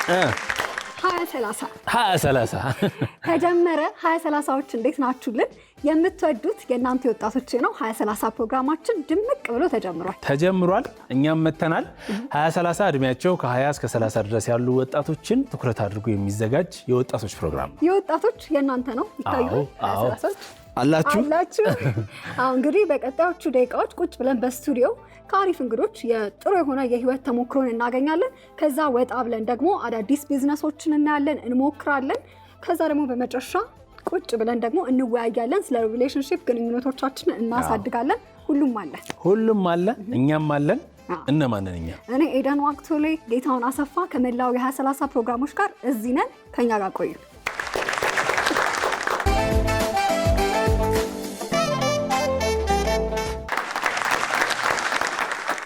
2030 ተጀመረ 2030ዎች እንዴት ናችሁልን? የምትወዱት የእናንተ ወጣቶች ነው። 2030 ፕሮግራማችን ድምቅ ብሎ ተጀምሯል። እኛም መተናል። 2030 እድሜያቸው ከ20 እስከ 30 ድረስ ያሉ ወጣቶችን ትኩረት አድርጎ የሚዘጋጅ የወጣቶች ፕሮግራም ነው። የወጣቶች የእናንተ ነው ይታያል። 2030ዎች አላችሁ። አሁን እንግዲህ በቀጣዮቹ ደቂቃዎች ቁጭ ብለን በስቱዲዮ ከአሪፍ እንግዶች የጥሩ የሆነ የህይወት ተሞክሮን እናገኛለን። ከዛ ወጣ ብለን ደግሞ አዳዲስ ቢዝነሶችን እናያለን፣ እንሞክራለን። ከዛ ደግሞ በመጨረሻ ቁጭ ብለን ደግሞ እንወያያለን። ስለ ሪሌሽንሺፕ ግንኙነቶቻችንን እናሳድጋለን። ሁሉም አለ፣ እኛም አለን። እነማንን? እኛ እኔ ኤደን ዋቅቶሌ፣ ጌታውን አሰፋ ከመላው የ2030 ፕሮግራሞች ጋር እዚህ ነን። ከኛ ጋር ቆዩ።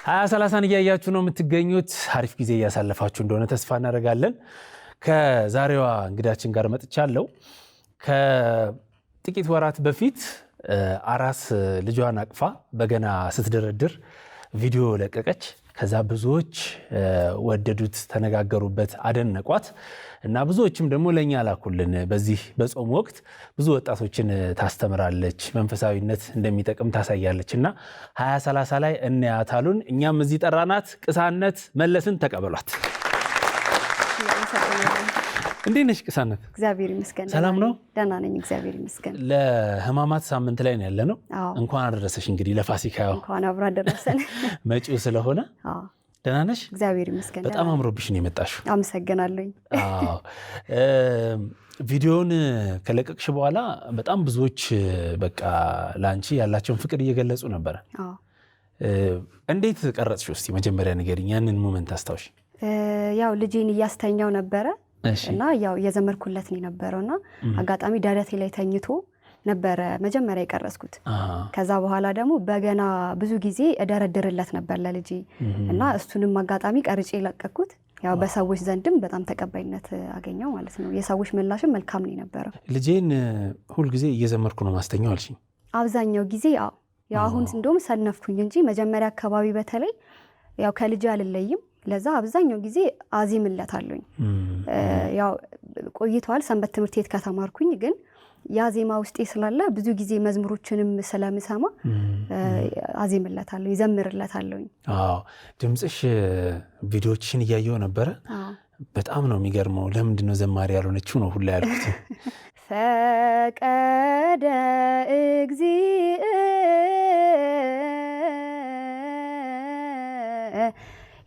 2030 እያያችሁ ነው የምትገኙት። አሪፍ ጊዜ እያሳለፋችሁ እንደሆነ ተስፋ እናደርጋለን። ከዛሬዋ እንግዳችን ጋር መጥቻለሁ። ከጥቂት ወራት በፊት አራስ ልጇን አቅፋ በገና ስትደረድር ቪዲዮ ለቀቀች። ከዛ ብዙዎች ወደዱት፣ ተነጋገሩበት፣ አደነቋት እና ብዙዎችም ደግሞ ለኛ ላኩልን። በዚህ በጾም ወቅት ብዙ ወጣቶችን ታስተምራለች፣ መንፈሳዊነት እንደሚጠቅም ታሳያለች እና 2030 ላይ እናያታሉን። እኛም እዚህ ጠራናት። ቅሳነት መለስን ተቀበሏት። እንዴት ነሽ ቅሳነት? እግዚአብሔር ይመስገን። ሰላም ነው? ደህና ነኝ እግዚአብሔር ይመስገን። ለህማማት ሳምንት ላይ ነው ያለነው። እንኳን አደረሰሽ። እንግዲህ ለፋሲካ እንኳን አብራ አደረሰን መጪው ስለሆነ ደህና ነሽ? እግዚአብሔር ይመስገን። በጣም አምሮብሽ ነው የመጣሽው። አመሰግናለሁ። ቪዲዮውን ከለቀቅሽ በኋላ በጣም ብዙዎች በቃ ላንቺ ያላቸውን ፍቅር እየገለጹ ነበር። እንዴት ቀረጽሽው? እስቲ መጀመሪያ ንገሪኝ፣ ያንን ሞመንት አስታውሽ። ያው ልጄን እያስተኛው ነበረ እና ያው የዘመርኩለት ነው የነበረውና አጋጣሚ ደረቴ ላይ ተኝቶ ነበረ መጀመሪያ የቀረጽኩት። ከዛ በኋላ ደግሞ በገና ብዙ ጊዜ እደረድርለት ነበር ለልጄ እና እሱንም አጋጣሚ ቀርጬ ለቀኩት። ያው በሰዎች ዘንድም በጣም ተቀባይነት አገኘው ማለት ነው። የሰዎች ምላሽም መልካም ነው የነበረው። ልጄን ሁል ጊዜ እየዘመርኩ ነው ማስተኛው አልሽኝ? አብዛኛው ጊዜ ያው አሁን እንደውም ሰነፍኩኝ እንጂ መጀመሪያ አካባቢ በተለይ ያው ከልጄ አልለይም። ለዛ አብዛኛው ጊዜ አዜምለታለሁኝ። ያው ቆይቷል ሰንበት ትምህርት ቤት ከተማርኩኝ፣ ግን ያ ዜማ ውስጤ ስላለ ብዙ ጊዜ መዝሙሮችንም ስለምሰማ አዜምለታለሁ፣ ይዘምርለታለሁኝ። ድምፅሽ ቪዲዮዎችሽን እያየው ነበረ። በጣም ነው የሚገርመው። ለምንድን ነው ዘማሪ ያልሆነችው ነው ሁላ ያልኩት። ፈቀደ እግዚእ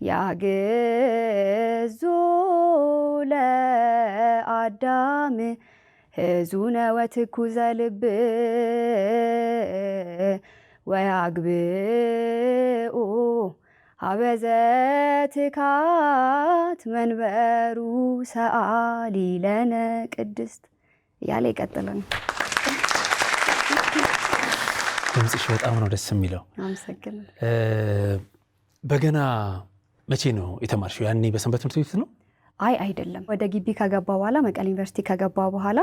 ያግዞ ለአዳም ሕዙነ ወትኩዘ ልብ ወያግብኡ ሀበዘ ትካት መንበሩ ሰአሊ ለነ ቅድስት እያለ ይቀጥላል። ድምፅሽ በጣም ነው ደስ የሚለው። አመሰግናለሁ። በገና መቼ ነው የተማርሽው? ያኔ በሰንበት ትምህርት ቤት ነው? አይደለም። ወደ ግቢ ከገባ በኋላ መቀሌ ዩኒቨርሲቲ ከገባ በኋላ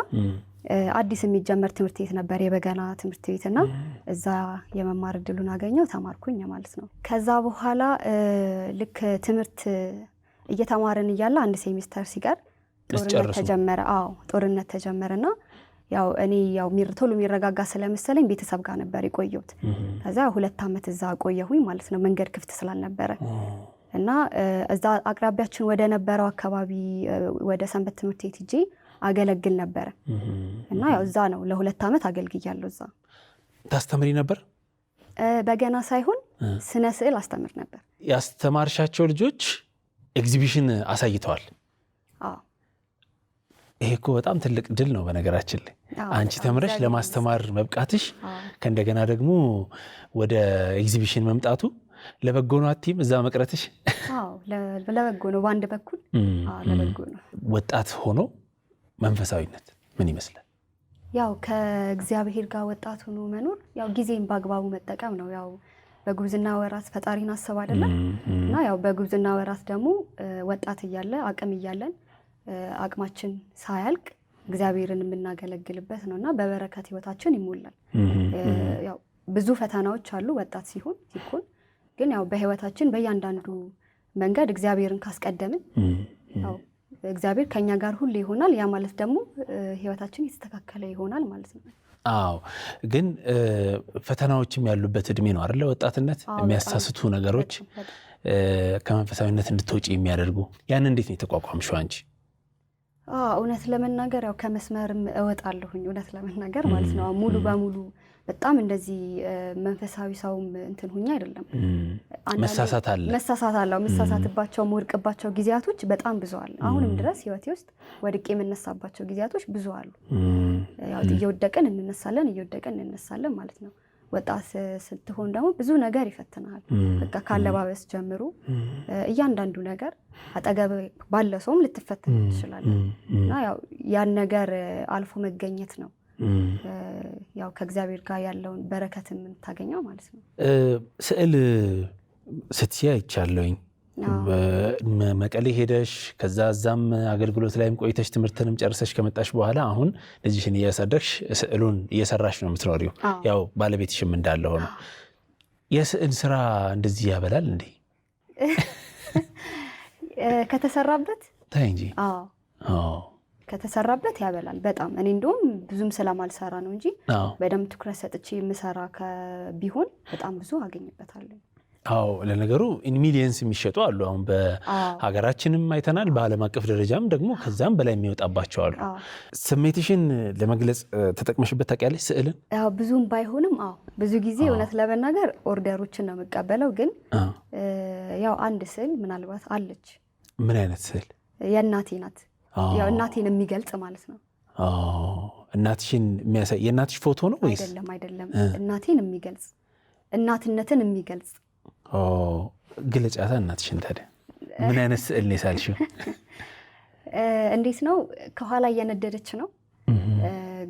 አዲስ የሚጀመር ትምህርት ቤት ነበር፣ የበገና ትምህርት ቤትና እዛ የመማር እድሉን አገኘው፣ ተማርኩኝ ማለት ነው። ከዛ በኋላ ልክ ትምህርት እየተማርን እያለ አንድ ሴሚስተር ሲቀር ጦርነት ተጀመረ። ጦርነት ተጀመረና ያው እኔ ያው ቶሎ የሚረጋጋ ስለመሰለኝ ቤተሰብ ጋር ነበር የቆየሁት። ከዛ 2 ዓመት እዛ ቆየሁኝ ማለት ነው፣ መንገድ ክፍት ስላልነበረ እና እዛ አቅራቢያችን ወደ ነበረው አካባቢ ወደ ሰንበት ትምህርት ቤት ሄጄ አገለግል ነበር እና ያው እዛ ነው ለ2 ዓመት አገልግያለሁ። እዛ ታስተምሪ ነበር? በገና ሳይሆን ስነ ስዕል አስተምር ነበር። ያስተማርሻቸው ልጆች ኤግዚቢሽን አሳይተዋል? ይሄ እኮ በጣም ትልቅ ድል ነው በነገራችን ላይ። አንቺ ተምረሽ ለማስተማር መብቃትሽ ከእንደገና ደግሞ ወደ ኤግዚቢሽን መምጣቱ ለበጎ ነው። አትይም እዛ መቅረትሽ? ለበጎ ነው፣ በአንድ በኩል ለበጎ ነው። ወጣት ሆኖ መንፈሳዊነት ምን ይመስላል? ያው ከእግዚአብሔር ጋር ወጣት ሆኖ መኖር ያው ጊዜን በአግባቡ መጠቀም ነው። ያው በጉብዝና ወራት ፈጣሪን አስብ አይደለ? እና ያው በጉብዝና ወራት ደግሞ ወጣት እያለ አቅም እያለን አቅማችን ሳያልቅ እግዚአብሔርን የምናገለግልበት ነውና በበረከት ህይወታችን ይሞላል። ያው ብዙ ፈተናዎች አሉ ወጣት ሲሆን ግን ያው በህይወታችን በእያንዳንዱ መንገድ እግዚአብሔርን ካስቀደምን ያው እግዚአብሔር ከኛ ጋር ሁሉ ይሆናል። ያ ማለት ደግሞ ህይወታችን የተስተካከለ ይሆናል ማለት ነው። አዎ ግን ፈተናዎችም ያሉበት እድሜ ነው አይደል? ወጣትነት የሚያሳስቱ ነገሮች ከመንፈሳዊነት እንድትወጪ የሚያደርጉ ያን እንዴት ነው የተቋቋምሽው አንቺ? እውነት ለመናገር ያው ከመስመርም እወጣለሁኝ እውነት ለመናገር ማለት ነው። ሙሉ በሙሉ በጣም እንደዚህ መንፈሳዊ ሰውም እንትን ሁኛ አይደለም። መሳሳት አለ መሳሳትባቸው ወድቅባቸው ጊዜያቶች በጣም ብዙ አሉ። አሁንም ድረስ ህይወቴ ውስጥ ወድቄ የምነሳባቸው ጊዜያቶች ብዙ አሉ። ያው እየወደቀን እንነሳለን ማለት ነው። ወጣት ስትሆን ደግሞ ብዙ ነገር ይፈትናል። በቃ ካለባበስ ጀምሮ እያንዳንዱ ነገር አጠገብ ባለ ሰውም ልትፈተን ትችላለህ እና ያው ያን ነገር አልፎ መገኘት ነው ያው ከእግዚአብሔር ጋር ያለውን በረከት የምታገኘው ማለት ነው። ስዕል ስትያ ይቻለኝ መቀሌ ሄደሽ ከዛ እዛም አገልግሎት ላይም ቆይተሽ ትምህርትንም ጨርሰሽ ከመጣሽ በኋላ አሁን ልጅሽን እያሳደግሽ ስዕሉን እየሰራሽ ነው የምትኖሪው። ያው ባለቤትሽም እንዳለ ሆኖ የስዕል ስራ እንደዚህ ያበላል እንዴ? ከተሰራበት ታይ እንጂ ከተሰራበት ያበላል በጣም። እኔ እንደውም ብዙም ስለማልሰራ ነው እንጂ በደንብ ትኩረት ሰጥቼ የምሰራ ቢሆን በጣም ብዙ አገኝበታለሁ። አዎ ለነገሩ ኢን ሚሊየንስ የሚሸጡ አሉ። አሁን በሀገራችንም አይተናል፣ በዓለም አቀፍ ደረጃም ደግሞ ከዛም በላይ የሚወጣባቸው አሉ። ስሜትሽን ለመግለጽ ተጠቅመሽበት ታውቂያለሽ ስዕልን? ያው ብዙም ባይሆንም ብዙ ጊዜ እውነት ለመናገር ኦርደሮችን ነው የምቀበለው። ግን ያው አንድ ስዕል ምናልባት አለች። ምን አይነት ስዕል? የእናቴ ናት። ያው እናቴን የሚገልጽ ማለት ነው። እናትሽን የሚያሳይ የእናትሽ ፎቶ ነው ወይስ? አይደለም እናቴን የሚገልጽ እናትነትን የሚገልጽ ግለጫታ እናትሽን። ታዲያ ምን አይነት ስዕል ነው የሳልሽው? እንዴት ነው? ከኋላ እየነደደች ነው፣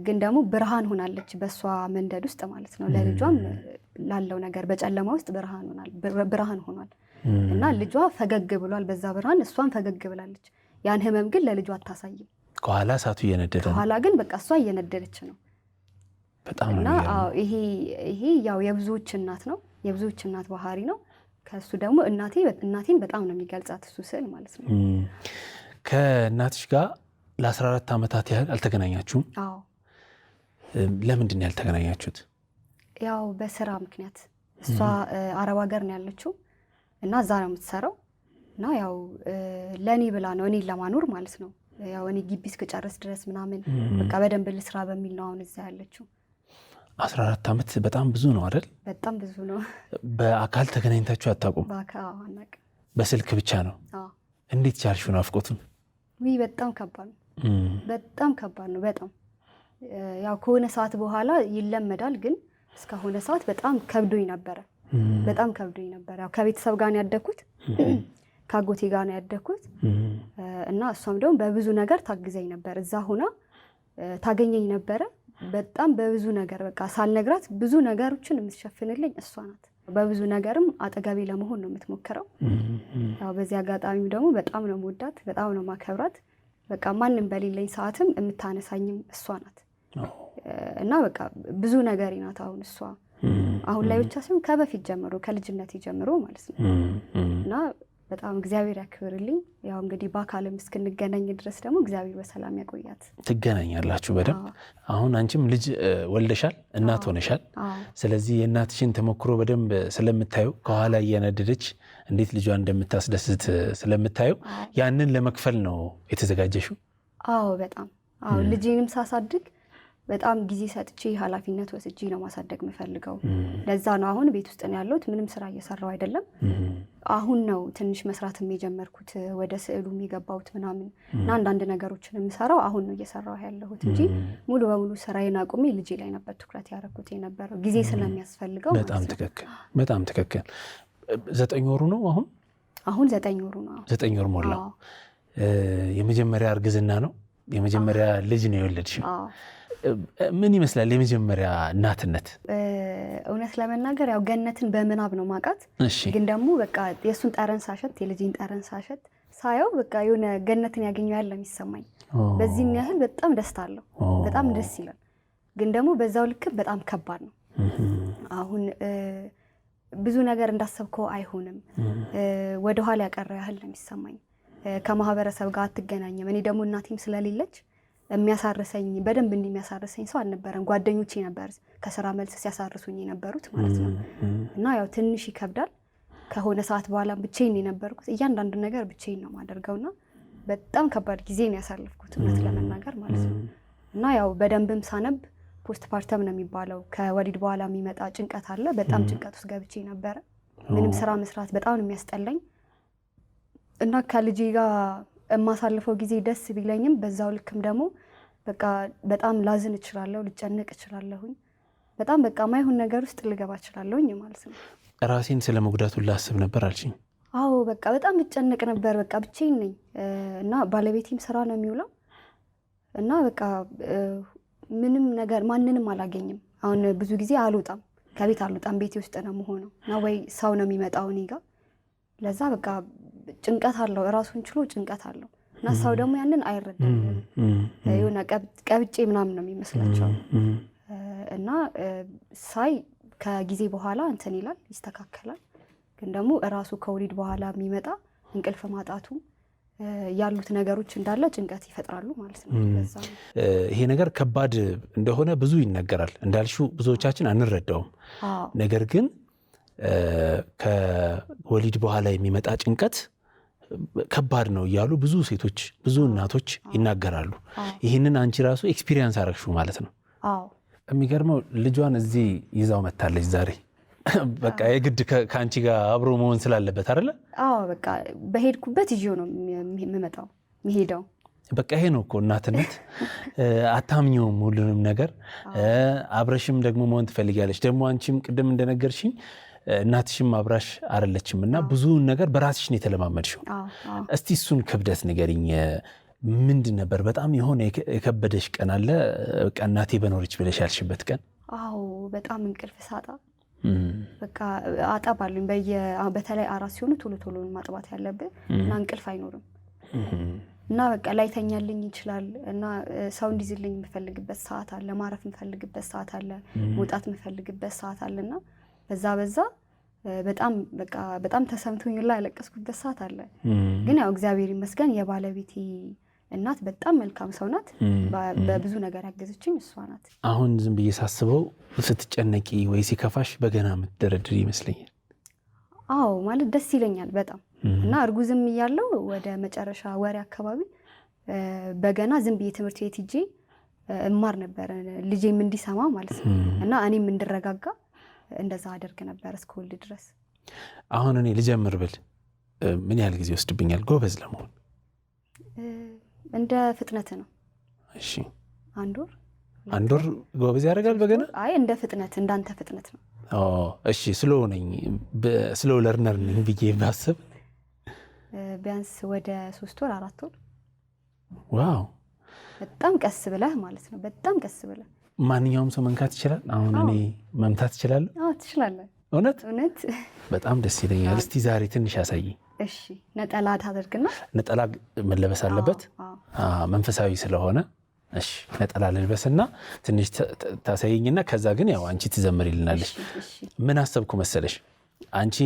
ግን ደግሞ ብርሃን ሆናለች በሷ መንደድ ውስጥ ማለት ነው። ለልጇም ላለው ነገር በጨለማ ውስጥ ብርሃን ሆኗል እና ልጇ ፈገግ ብሏል በዛ ብርሃን፣ እሷም ፈገግ ብላለች። ያን ህመም ግን ለልጇ አታሳይም። ከኋላ እሳቱ እየነደደ ነው፣ ከኋላ ግን በቃ እሷ እየነደደች ነው። በጣም እና ይሄ ያው የብዙዎች እናት ነው፣ የብዙዎች እናት ባህሪ ነው። ከሱ ደግሞ እናቴን በጣም ነው የሚገልጻት እሱ ስዕል ማለት ነው። ከእናትሽ ጋር ለ14 ዓመታት ያህል አልተገናኛችሁም? አዎ። ለምንድን ነው ያልተገናኛችሁት? ያው በስራ ምክንያት እሷ አረብ ሀገር ነው ያለችው እና እዛ ነው የምትሰራው እና ያው ለኔ ብላ ነው እኔን ለማኖር ማለት ነው። ያው እኔ ግቢ እስክጨርስ ድረስ ምናምን በቃ በደንብ ልስራ በሚል ነው አሁን እዛ ያለችው። 14 ዓመት በጣም ብዙ ነው አይደል? በጣም ብዙ ነው። በአካል ተገናኝታችሁ አታውቁም? በአካል አናውቅም። በስልክ ብቻ ነው? እንዴት ቻልሽው ናፍቆቱን? በጣም ከባድ ነው። በጣም ከባድ ነው። በጣም ያው ከሆነ ሰዓት በኋላ ይለመዳል፣ ግን እስከሆነ ሰዓት በጣም ከብዶኝ ነበረ። በጣም ከብዶኝ ነበር። ያው ከቤተሰብ ጋር ነው ያደኩት፣ ከአጎቴ ጋር ነው ያደኩት እና እሷም ደግሞ በብዙ ነገር ታግዘኝ ነበር። እዛ ሆና ታገኘኝ ነበረ በጣም በብዙ ነገር። በቃ ሳልነግራት ብዙ ነገሮችን የምትሸፍንልኝ እሷ ናት። በብዙ ነገርም አጠገቤ ለመሆን ነው የምትሞክረው። ያው በዚህ አጋጣሚ ደግሞ በጣም ነው የምወዳት፣ በጣም ነው ማከብራት። በቃ ማንም በሌለኝ ሰዓትም የምታነሳኝም እሷ ናት እና በቃ ብዙ ነገር ናት አሁን እሷ። አሁን ላይ ብቻ ሳይሆን ከበፊት ጀምሮ ከልጅነቴ ጀምሮ ማለት ነው እና በጣም እግዚአብሔር ያክብርልኝ። ያው እንግዲህ በአካልም እስክንገናኝ ድረስ ደግሞ እግዚአብሔር በሰላም ያቆያት። ትገናኛላችሁ በደንብ። አሁን አንቺም ልጅ ወልደሻል፣ እናት ሆነሻል። ስለዚህ የእናትሽን ተሞክሮ በደንብ ስለምታዩ ከኋላ እየነደደች እንዴት ልጇ እንደምታስደስት ስለምታዩ ያንን ለመክፈል ነው የተዘጋጀሽው? አዎ በጣም አዎ። ልጄንም ሳሳድግ በጣም ጊዜ ሰጥቼ ኃላፊነት ወስጄ ነው ማሳደግ የምፈልገው። ለዛ ነው አሁን ቤት ውስጥ ነው ያለሁት። ምንም ስራ እየሰራው አይደለም። አሁን ነው ትንሽ መስራትም የጀመርኩት፣ ወደ ስዕሉ የገባሁት ምናምን እና አንዳንድ ነገሮችን የምሰራው አሁን ነው እየሰራው ያለሁት እንጂ ሙሉ በሙሉ ስራዬን አቁሜ ልጄ ላይ ነበር ትኩረት ያደረኩት የነበረው ጊዜ ስለሚያስፈልገው። በጣም ትክክል፣ በጣም ትክክል። 9 ወሩ ነው አሁን? አሁን 9 ወሩ ነው። 9 ወር ሞላው። የመጀመሪያ እርግዝና ነው? የመጀመሪያ ልጅ ነው የወለድሽው? ምን ይመስላል የመጀመሪያ እናትነት? እውነት ለመናገር ያው ገነትን በምናብ ነው ማቃት። ግን ደግሞ በቃ የእሱን ጠረን ሳሸት፣ የልጅን ጠረን ሳሸት ሳየው በቃ የሆነ ገነትን ያገኘው ያለ የሚሰማኝ። በዚህም ያህል በጣም ደስታ አለው፣ በጣም ደስ ይላል። ግን ደግሞ በዛው ልክ በጣም ከባድ ነው። አሁን ብዙ ነገር እንዳሰብከው አይሆንም። ወደኋላ ያቀረ ያህል ነው የሚሰማኝ። ከማህበረሰብ ጋር አትገናኝም። እኔ ደግሞ እናቴም ስለሌለች የሚያሳርሰኝ በደንብ እንደሚያሳርሰኝ ሰው አልነበረም። ጓደኞቼ ነበር ከስራ መልስ ሲያሳርሱኝ የነበሩት ማለት ነው። እና ያው ትንሽ ይከብዳል። ከሆነ ሰዓት በኋላ ብቻዬን የነበርኩት እያንዳንዱ ነገር ብቻዬን ነው ማደርገውና በጣም ከባድ ጊዜ ነው ያሳለፍኩት እውነት ለመናገር ማለት ነው። እና ያው በደንብም ሳነብ ፖስት ፓርተም ነው የሚባለው ከወሊድ በኋላ የሚመጣ ጭንቀት አለ። በጣም ጭንቀት ውስጥ ገብቼ ነበረ። ምንም ስራ መስራት በጣም ነው የሚያስጠላኝ እና ከልጄ ጋር የማሳልፈው ጊዜ ደስ ቢለኝም በዛው ልክም ደግሞ በቃ በጣም ላዝን እችላለሁ፣ ልጨነቅ እችላለሁኝ። በጣም በቃ ማይሆን ነገር ውስጥ ልገባ እችላለሁኝ ማለት ነው። ራሴን ስለ መጉዳቱን ላስብ ነበር አልሽኝ? አዎ በቃ በጣም እጨነቅ ነበር። በቃ ብቻዬን ነኝ እና ባለቤቴም ስራ ነው የሚውለው እና በቃ ምንም ነገር ማንንም አላገኝም። አሁን ብዙ ጊዜ አልወጣም፣ ከቤት አልወጣም፣ ቤቴ ውስጥ ነው የምሆነው እና ወይ ሰው ነው የሚመጣው እኔ ጋር። ለዛ በቃ ጭንቀት አለው፣ እራሱን ችሎ ጭንቀት አለው እና ሰው ደግሞ ያንን አይረዳም። የሆነ ቀብጬ ምናምን ነው የሚመስላቸው እና ሳይ ከጊዜ በኋላ እንትን ይላል፣ ይስተካከላል። ግን ደግሞ እራሱ ከወሊድ በኋላ የሚመጣ እንቅልፍ ማጣቱ ያሉት ነገሮች እንዳለ ጭንቀት ይፈጥራሉ ማለት ነው። ይሄ ነገር ከባድ እንደሆነ ብዙ ይነገራል። እንዳልሽው ብዙዎቻችን አንረዳውም። ነገር ግን ከወሊድ በኋላ የሚመጣ ጭንቀት ከባድ ነው እያሉ ብዙ ሴቶች፣ ብዙ እናቶች ይናገራሉ። ይህንን አንቺ ራሱ ኤክስፒሪየንስ አረግሽው ማለት ነው። የሚገርመው ልጇን እዚህ ይዛው መታለች ዛሬ። በቃ የግድ ከአንቺ ጋር አብሮ መሆን ስላለበት አይደለ? አዎ በቃ በሄድኩበት ይዤው ነው የምመጣው የሚሄደው። በቃ ይሄ ነው እኮ እናትነት። አታምኚውም ሁሉንም ነገር። አብረሽም ደግሞ መሆን ትፈልጊያለሽ። ደግሞ አንቺም ቅድም እንደነገርሽኝ እናትሽም አብራሽ አይደለችም እና ብዙውን ነገር በራስሽ ነው የተለማመድሽው። እስቲ እሱን ክብደት ንገሪኝ። ምንድን ነበር በጣም የሆነ የከበደሽ ቀን አለ? በቃ እናቴ በኖረች ብለሽ ያልሽበት ቀን? አዎ በጣም እንቅልፍ ሳጣ በቃ አጠባለሁ። በተለይ አራስ ሲሆኑ ቶሎ ቶሎ ማጥባት ያለብን እና እንቅልፍ አይኖርም እና በቃ ላይተኛልኝ ይችላል እና ሰው እንዲዝልኝ የምፈልግበት ሰዓት አለ፣ ማረፍ የምፈልግበት ሰዓት አለ፣ መውጣት የምፈልግበት ሰዓት አለና በዛ በጣም በቃ በጣም ተሰምቶኝ ላይ ያለቀስኩበት ሰዓት አለ። ግን ያው እግዚአብሔር ይመስገን የባለቤቴ እናት በጣም መልካም ሰው ናት። በብዙ ነገር ያገዘችኝ እሷ ናት። አሁን ዝም ብዬ ሳስበው ስትጨነቂ ወይ ሲከፋሽ በገና የምትደረድር ይመስለኛል። አዎ ማለት ደስ ይለኛል በጣም እና እርጉዝም እያለው ወደ መጨረሻ ወሬ አካባቢ በገና ዝም ብዬ ትምህርት ቤት ሂጄ እማር ነበር፣ ልጄም እንዲሰማ ማለት ነው እና እኔም እንድረጋጋ እንደዛ አደርግ ነበር እስከ ወልድ ድረስ። አሁን እኔ ልጀምር ብል ምን ያህል ጊዜ ወስድብኛል ጎበዝ ለመሆን? እንደ ፍጥነት ነው። እሺ አንድ ወር ጎበዝ ያደርጋል በገና? አይ እንደ ፍጥነት እንዳንተ ፍጥነት ነው። እሺ ስሎ ለርነር ነኝ ብዬ ባስብ ቢያንስ ወደ 3 ወር 4 ወር። ዋው በጣም ቀስ ብለህ ማለት ነው። በጣም ቀስ ብለህ ማንኛውም ሰው መንካት ይችላል። አሁን እኔ መምታት እችላለሁ? አዎ ትችላለህ። እውነት በጣም ደስ ይለኛል። እስቲ ዛሬ ትንሽ ያሳይ። እሺ ነጠላ ታደርግና። ነጠላ መለበስ አለበት መንፈሳዊ ስለሆነ። እሺ ነጠላ ልልበስና ትንሽ ታሳይኝና ከዛ ግን ያው አንቺ ትዘምሪልናለሽ። ምን አሰብኩ መሰለሽ? አንቺ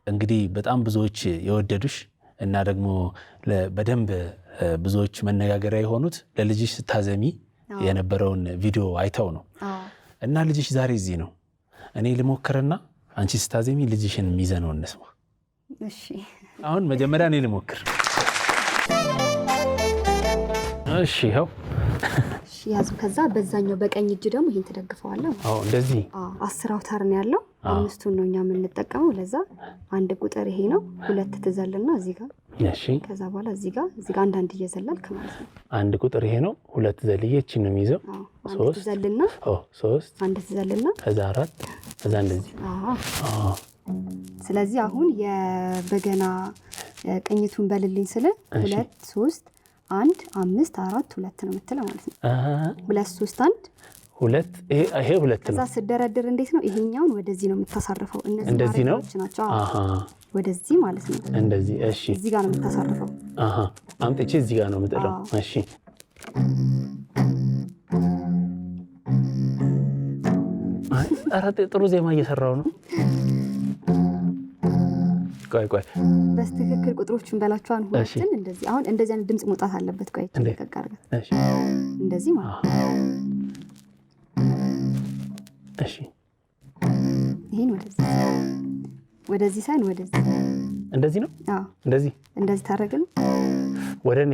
እንግዲህ በጣም ብዙዎች የወደዱሽ እና ደግሞ በደንብ ብዙዎች መነጋገሪያ የሆኑት ለልጅሽ ስታዘሚ የነበረውን ቪዲዮ አይተው ነው እና ልጅሽ ዛሬ እዚህ ነው። እኔ ልሞክርና አንቺ ስታዘሚ ልጅሽን ሚዘነው እንስማ። እሺ አሁን መጀመሪያ እኔ ልሞክር። እሺ ይኸው እሺ ያዙ። ከዛ በዛኛው በቀኝ እጅ ደግሞ ይሄን ተደግፈዋለሁ። አዎ እንደዚህ 10 አውታር ነው ያለው። 5ቱን ነው እኛ የምንጠቀመው። ለዛ አንድ ቁጥር ይሄ ነው። 2 ትዘልና እዚህ ጋር። እሺ ከዛ በኋላ እዚህ ጋር አንዳንድ እየዘለልክ ማለት ነው። አንድ ቁጥር ይሄ ነው። 2 ዘልዬ እቺ ነው የሚይዘው። 3 ትዘልና 3 አንድ ትዘልና ከዛ 4 ከዛ እንደዚህ። ስለዚህ አሁን የበገና ቅኝቱን በልልኝ ስለ 2 3 1 5 4 2 ነው የምትለው ማለት ነው። 2 3 1 2 ይሄ 2 ነው። ከዛ ስደረድር እንዴት ነው? ይሄኛውን ወደዚህ ነው የምታሳርፈው። እንደዚህ ነው ናቸው። ወደዚህ ማለት ነው። እንደዚህ። እሺ እዚህ ጋር ነው የምታሳርፈው። አምጥቼ እዚህ ጋር ነው የምጥለው። እሺ ኧረ ጥሩ ዜማ እየሰራው ነው። ቆይ በስትክክል ቁጥሮቹን በላቸዋን ሁለትን እንደዚህ አሁን እንደዚህ አይነት ድምጽ መውጣት አለበት። ቆይ ተቀቃርገ እሺ እንደዚህ ማለት እሺ ይሄን ወደዚህ ሳይን ወደዚህ እንደዚህ ነው። አዎ እንደዚህ ታረጋግን ወደኔ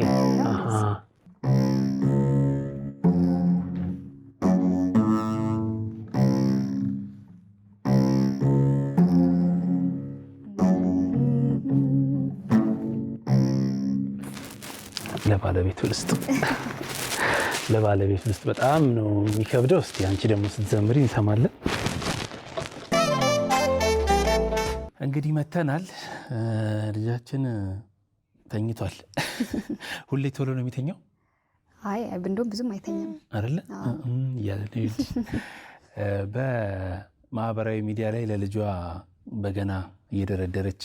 ለባለቤቱ ውስጥ በጣም ነው የሚከብደው። እስቲ አንቺ ደግሞ ስትዘምሪ እንሰማለን። እንግዲህ መተናል። ልጃችን ተኝቷል። ሁሌ ቶሎ ነው የሚተኛው? አይ እንደውም ብዙም አይተኛም አይደለ? በማህበራዊ ሚዲያ ላይ ለልጇ በገና እየደረደረች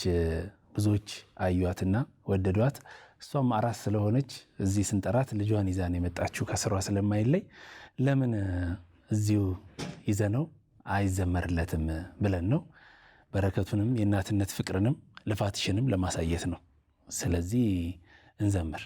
ብዙዎች አዩዋትና ወደዷት። እሷም አራስ ስለሆነች እዚህ ስንጠራት ልጇን ይዛን የመጣችው ከስሯ ስለማይለይ ለምን እዚሁ ይዘነው አይዘመርለትም ብለን ነው። በረከቱንም የእናትነት ፍቅርንም ልፋትሽንም ለማሳየት ነው። ስለዚህ እንዘምር።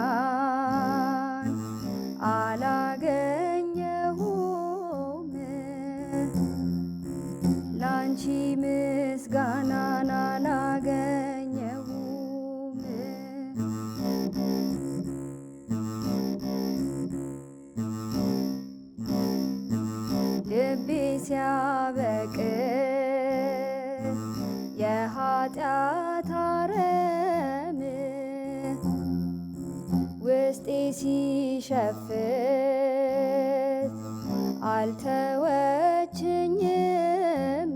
ምስጋናን አላገኘሁም ላንቺ ምስጋናን አላገኘሁም ልቤ ሲያበቅል የኃጢአት አረም ውስጤ ሲሸፍት አልተወችኝም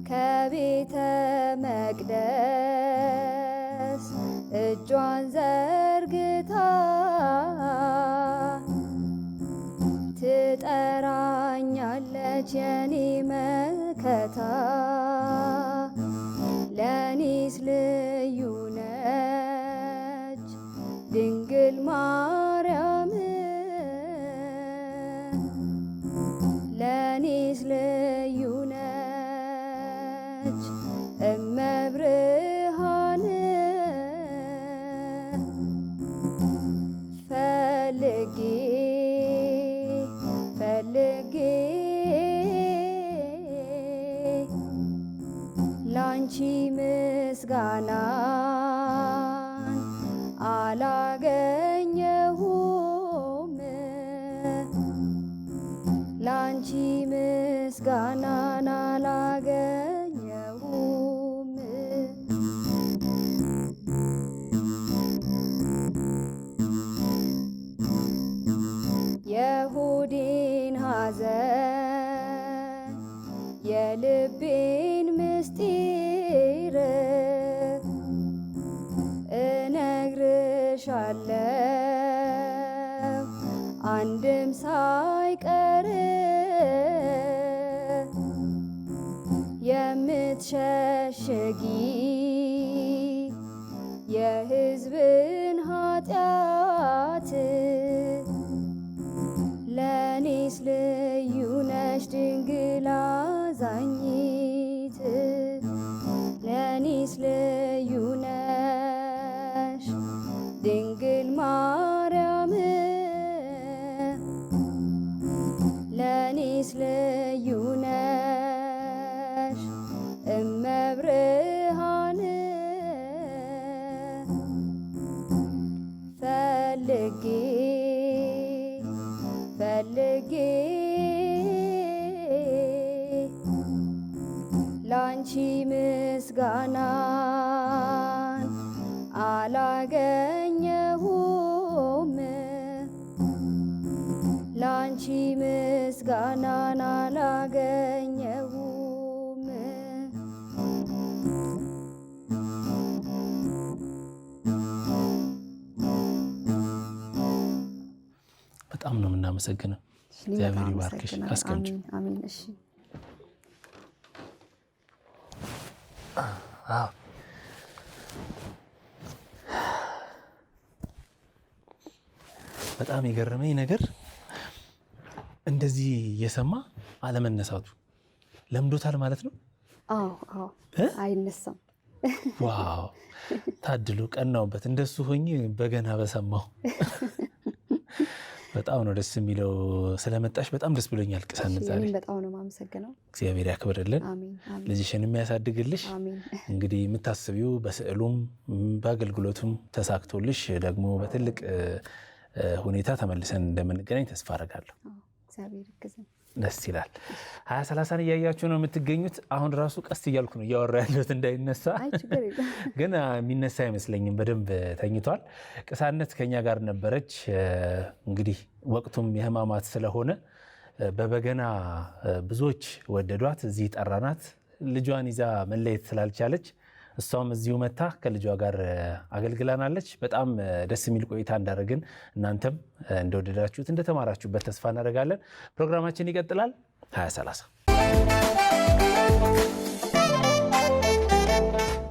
ከቤተ መቅደስ እጇን ዘርግታ ትጠራኛለች የኔ መከታ ለኔስ ልዩ ነች ድንግል ማርያም ለኔስ ልዩ ነች እመብርሃን ፈልጌ ላንቺ ምስጋናን አላገኘሁም ላንቺ ምስጋናን አላገኘሁም የሆዴን ሐዘን የልቤን ምስጢር እነግርሻለሁ አንድም ሳይቀር የምትሸሽጊ የሕዝብን ኃጢአት ለኔስ ልዩ ነሽ ድንግል አዛኝት ምስጋናን አላገኘሁም ላንቺ ምስጋናን አላገኘሁም። በጣም ነው የምናመሰግነው። እግዚአብሔር ይባርክሽ። አስቀምጪ። አሜን። እሺ በጣም የገረመኝ ነገር እንደዚህ እየሰማ አለመነሳቱ ለምዶታል ማለት ነው። አዎ አይነሳም። ዋው ታድሎ ቀናውበት። እንደሱ ሆኜ በገና በሰማው በጣም ነው ደስ የሚለው። ስለመጣሽ በጣም ደስ ብሎኛል። ቅሳነት ዛሬ በጣም ነው የማመሰግነው። እግዚአብሔር ያክብርልን፣ ልጅሽን የሚያሳድግልሽ። እንግዲህ የምታስቢው በስዕሉም በአገልግሎቱም ተሳክቶልሽ ደግሞ በትልቅ ሁኔታ ተመልሰን እንደምንገናኝ ተስፋ አደርጋለሁ። ደስ ይላል። 2030 እያያችሁ ነው የምትገኙት። አሁን ራሱ ቀስ እያልኩ ነው እያወራ ያለሁት እንዳይነሳ፣ ግን የሚነሳ አይመስለኝም። በደንብ ተኝቷል። ቅሳነት ከኛ ጋር ነበረች። እንግዲህ ወቅቱም የሕማማት ስለሆነ በበገና ብዙዎች ወደዷት። እዚህ ጠራናት። ልጇን ይዛ መለየት ስላልቻለች እሷም እዚሁ መታ ከልጇ ጋር አገልግላናለች። በጣም ደስ የሚል ቆይታ እንዳደረግን እናንተም እንደወደዳችሁት እንደተማራችሁበት ተስፋ እናደርጋለን። ፕሮግራማችን ይቀጥላል። 2030